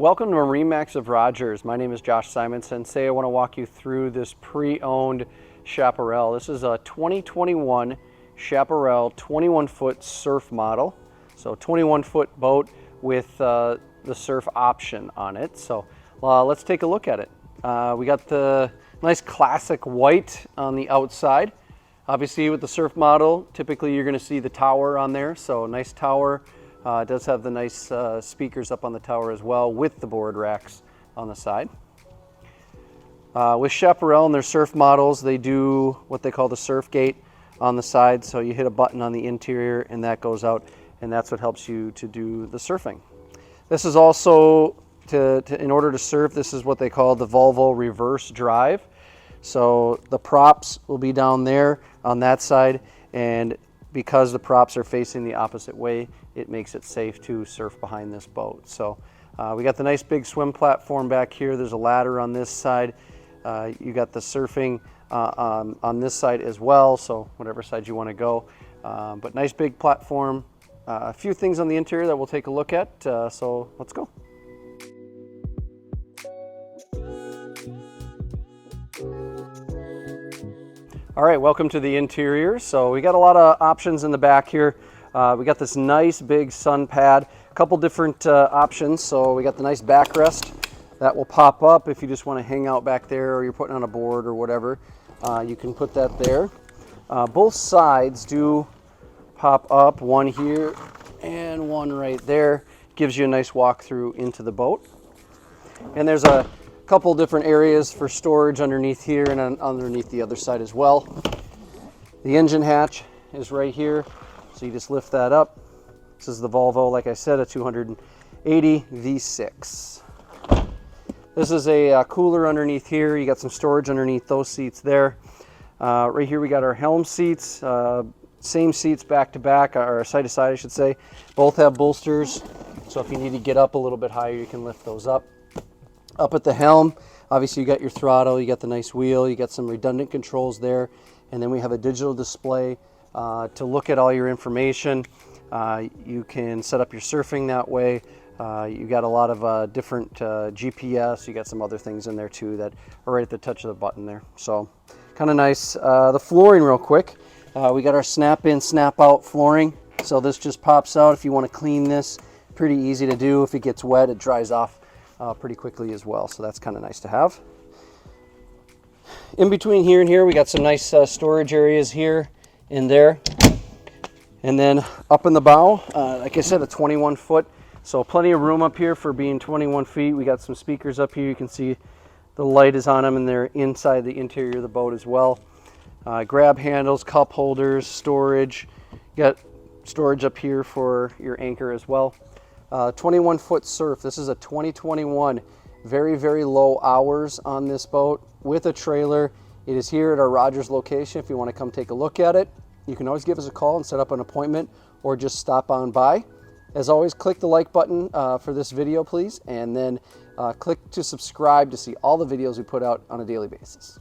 Welcome to MarineMax of Rogers. My name is Josh Simonson. Today I want to walk you through this pre-owned Chaparral. This is a 2021 Chaparral 21-foot surf model. So 21-foot boat with the surf option on it. So let's take a look at it. We got the nice classic white on the outside. Obviously with the surf model, typically you're going to see the tower on there. So nice tower. It does have the nice speakers up on the tower as well with the board racks on the side. With Chaparral and their surf models, they do what they call the surf gate on the side. So you hit a button on the interior and that goes out, and that's what helps you to do the surfing. This is also, in order to surf, this is what they call the Volvo reverse drive. So the props will be down there on that side, and because the props are facing the opposite way, it makes it safe to surf behind this boat. So we got the nice big swim platform back here. There's a ladder on this side. You got the surfing on this side as well, so whatever side you want to go. But nice big platform. A few things on the interior that we'll take a look at, so let's go. All right, welcome to the interior. So we got a lot of options in the back here. We got this nice big sun pad, a couple different options. So we got the nice backrest that will pop up if you just want to hang out back there, or you're putting on a board or whatever. You can put that there. Both sides do pop up, one here and one right there. Gives you a nice walk through into the boat. And there's a couple different areas for storage underneath here and underneath the other side as well. The engine hatch is right here, so you just lift that up. This is the Volvo, like I said, a 280 V6. This is a cooler underneath here. You got some storage underneath those seats there. Right here we got our helm seats, same seats back to back, or side to side I should say. Both have bolsters, so if you need to get up a little bit higher, you can lift those up. Up at the helm, obviously you got your throttle, you got the nice wheel, you got some redundant controls there, and then we have a digital display to look at all your information. You can set up your surfing that way. You got a lot of different GPS, you got some other things in there too that are right at the touch of the button there. So kind of nice. The flooring real quick, we got our snap in, snap out flooring. So this just pops out if you want to clean this. Pretty easy to do. If it gets wet, it dries off pretty quickly as well, so that's kind of nice to have. In between here and here we got some nice storage areas here and there, and then up in the bow, like I said, a 21 foot, so plenty of room up here for being 21 feet. We got some speakers up here. You can see the light is on them, and they're inside the interior of the boat as well. Grab handles, cup holders, storage. You got storage up here for your anchor as well. 21 foot surf. This is a 2021, very, very low hours on this boat with a trailer. It is here at our Rogers location. If you want to come take a look at it, you can always give us a call and set up an appointment, or just stop on by. As always, click the like button for this video, please, and then click to subscribe to see all the videos we put out on a daily basis.